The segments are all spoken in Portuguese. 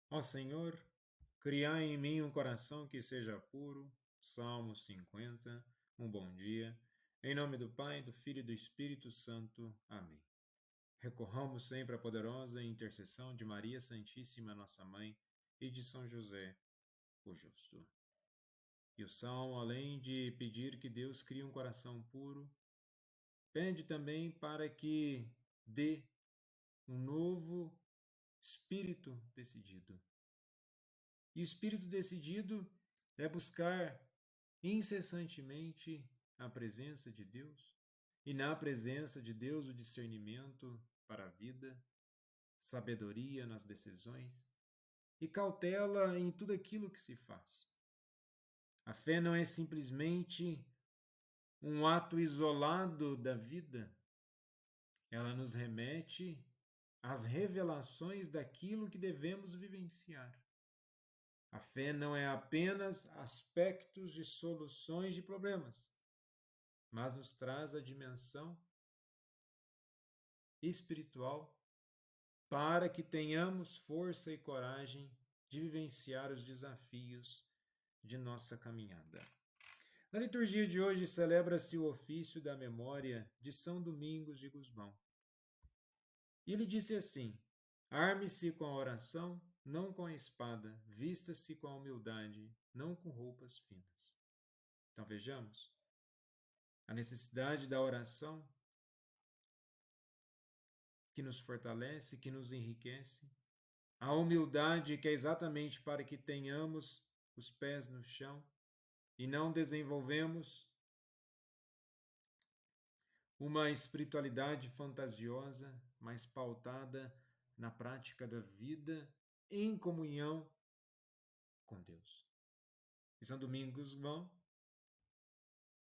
Ó Senhor, criai em mim um coração que seja puro. Salmo 50. Um bom dia. Em nome do Pai, do Filho e do Espírito Santo. Amém. Recorramos sempre à poderosa intercessão de Maria Santíssima, nossa Mãe, e de São José, o Justo. E o Salmo, além de pedir que Deus crie um coração puro, pede também para que dê um novo espírito decidido. E o espírito decidido é buscar incessantemente a presença de Deus, e na presença de Deus o discernimento para a vida, sabedoria nas decisões e cautela em tudo aquilo que se faz. A fé não é simplesmente um ato isolado da vida, ela nos remete às revelações daquilo que devemos vivenciar. A fé não é apenas aspectos de soluções de problemas, mas nos traz a dimensão espiritual para que tenhamos força e coragem de vivenciar os desafios de nossa caminhada. Na liturgia de hoje celebra-se o ofício da memória de São Domingos de Gusmão. E ele disse assim: arme-se com a oração, não com a espada, vista-se com a humildade, não com roupas finas. Então vejamos a necessidade da oração que nos fortalece, que nos enriquece, a humildade que é exatamente para que tenhamos os pés no chão e não desenvolvemos uma espiritualidade fantasiosa, mas pautada na prática da vida em comunhão com Deus. E São Domingos Gusmão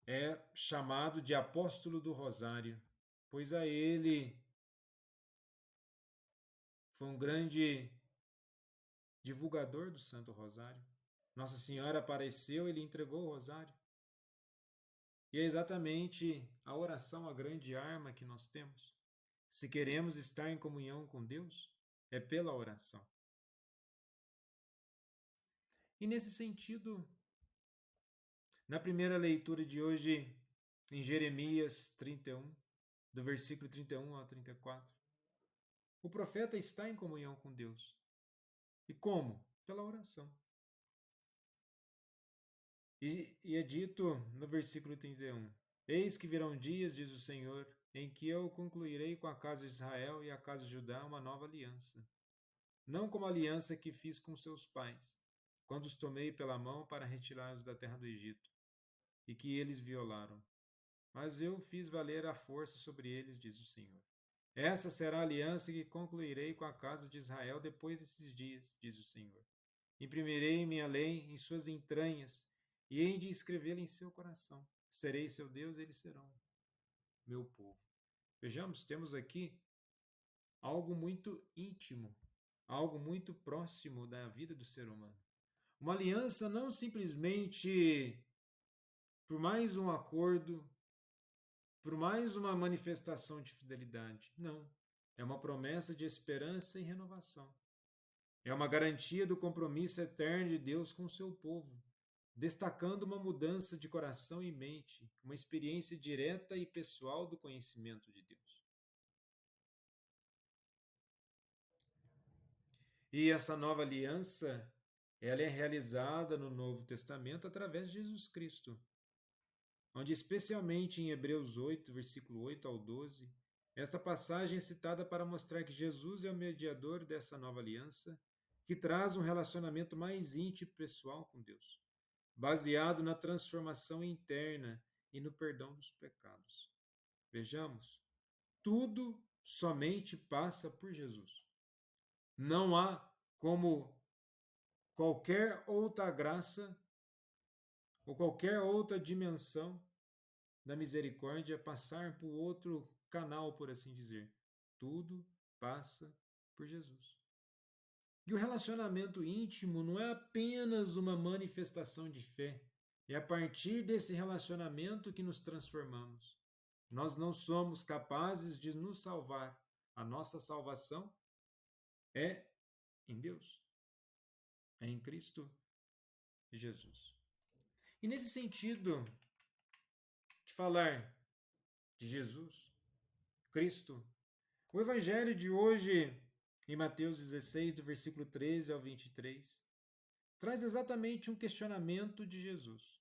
é chamado de apóstolo do Rosário, pois a ele foi um grande divulgador do Santo Rosário. Nossa Senhora apareceu, ele entregou o Rosário. E é exatamente a oração a grande arma que nós temos. Se queremos estar em comunhão com Deus, é pela oração. E nesse sentido, na primeira leitura de hoje, em Jeremias 31, do versículo 31 ao 34, o profeta está em comunhão com Deus. E como? Pela oração. E é dito no versículo 31, eis que virão dias, diz o Senhor, em que eu concluirei com a casa de Israel e a casa de Judá uma nova aliança. Não como a aliança que fiz com seus pais, quando os tomei pela mão para retirá-los da terra do Egito, e que eles violaram. Mas eu fiz valer a força sobre eles, diz o Senhor. Essa será a aliança que concluirei com a casa de Israel depois desses dias, diz o Senhor. Imprimirei minha lei em suas entranhas, e hei de escrevê-la em seu coração. Serei seu Deus, eles serão meu povo. Vejamos, temos aqui algo muito íntimo, algo muito próximo da vida do ser humano. Uma aliança não simplesmente por mais um acordo, por mais uma manifestação de fidelidade. Não. É uma promessa de esperança e renovação. É uma garantia do compromisso eterno de Deus com o seu povo, destacando uma mudança de coração e mente, uma experiência direta e pessoal do conhecimento de Deus. E essa nova aliança, ela é realizada no Novo Testamento através de Jesus Cristo, onde especialmente em Hebreus 8, versículo 8 ao 12, esta passagem é citada para mostrar que Jesus é o mediador dessa nova aliança, que traz um relacionamento mais íntimo e pessoal com Deus, baseado na transformação interna e no perdão dos pecados. Vejamos, tudo somente passa por Jesus. Não há como qualquer outra graça ou qualquer outra dimensão da misericórdia passar por outro canal, por assim dizer. Tudo passa por Jesus. E o relacionamento íntimo não é apenas uma manifestação de fé. É a partir desse relacionamento que nos transformamos. Nós não somos capazes de nos salvar. A nossa salvação é em Deus. é em Cristo Jesus. E nesse sentido de falar de Jesus, Cristo, o evangelho de hoje, em Mateus 16, do versículo 13 ao 23, traz exatamente um questionamento de Jesus,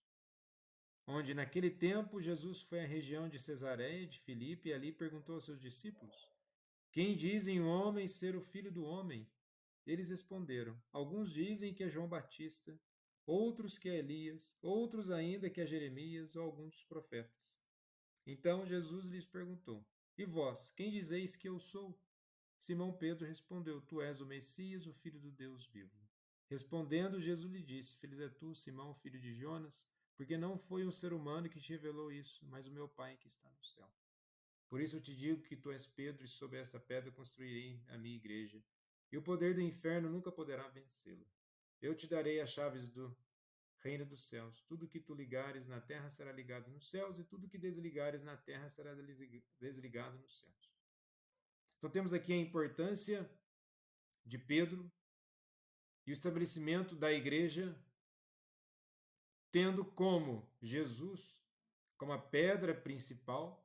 onde naquele tempo Jesus foi à região de Cesareia de Filipe e ali perguntou aos seus discípulos: quem dizem homens ser o filho do homem? Eles responderam: alguns dizem que é João Batista, outros que é Elias, outros ainda que é Jeremias ou alguns dos profetas. Então Jesus lhes perguntou: e vós, quem dizeis que eu sou? Simão Pedro respondeu: tu és o Messias, o filho do Deus vivo. Respondendo, Jesus lhe disse: feliz é tu, Simão, filho de Jonas, porque não foi um ser humano que te revelou isso, mas o meu Pai que está no céu. Por isso eu te digo que tu és Pedro, e sobre esta pedra construirei a minha igreja, e o poder do inferno nunca poderá vencê-la. Eu te darei as chaves do reino dos céus. Tudo que tu ligares na terra será ligado nos céus, e tudo que desligares na terra será desligado nos céus. Então temos aqui a importância de Pedro e o estabelecimento da igreja, tendo como Jesus como a pedra principal,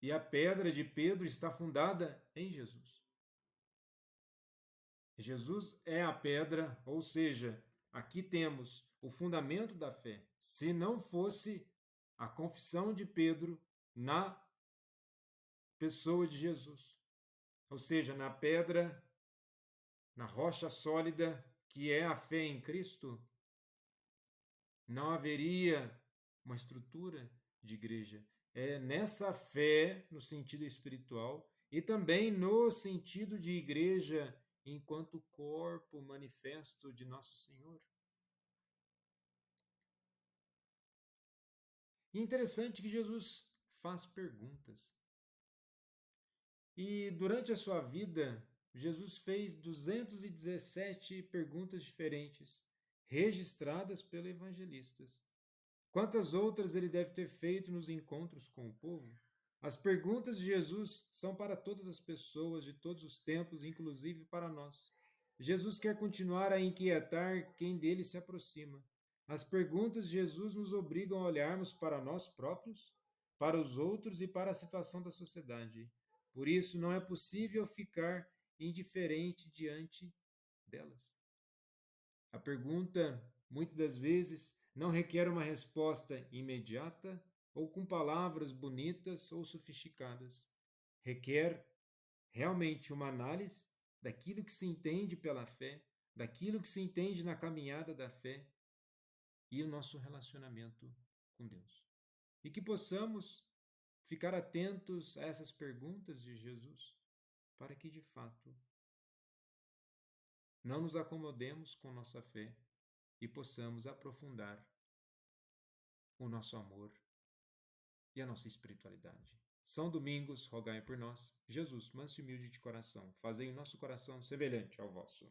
e a pedra de Pedro está fundada em Jesus. Jesus é a pedra, ou seja, aqui temos o fundamento da fé. Se não fosse a confissão de Pedro na pessoa de Jesus, ou seja, na pedra, na rocha sólida que é a fé em Cristo, não haveria uma estrutura de igreja. É nessa fé, no sentido espiritual, e também no sentido de igreja enquanto corpo manifesto de nosso Senhor. E é interessante que Jesus faz perguntas. E durante a sua vida, Jesus fez 217 perguntas diferentes, registradas pelos evangelistas. Quantas outras ele deve ter feito nos encontros com o povo? As perguntas de Jesus são para todas as pessoas de todos os tempos, inclusive para nós. Jesus quer continuar a inquietar quem dele se aproxima. As perguntas de Jesus nos obrigam a olharmos para nós próprios, para os outros e para a situação da sociedade. Por isso, não é possível ficar indiferente diante delas. A pergunta, muitas das vezes, não requer uma resposta imediata ou com palavras bonitas ou sofisticadas. Requer realmente uma análise daquilo que se entende pela fé, daquilo que se entende na caminhada da fé e o nosso relacionamento com Deus. E que possamos ficar atentos a essas perguntas de Jesus, para que de fato não nos acomodemos com nossa fé e possamos aprofundar o nosso amor e a nossa espiritualidade. São Domingos, rogai por nós. Jesus, manso e humilde de coração, fazei o nosso coração semelhante ao vosso.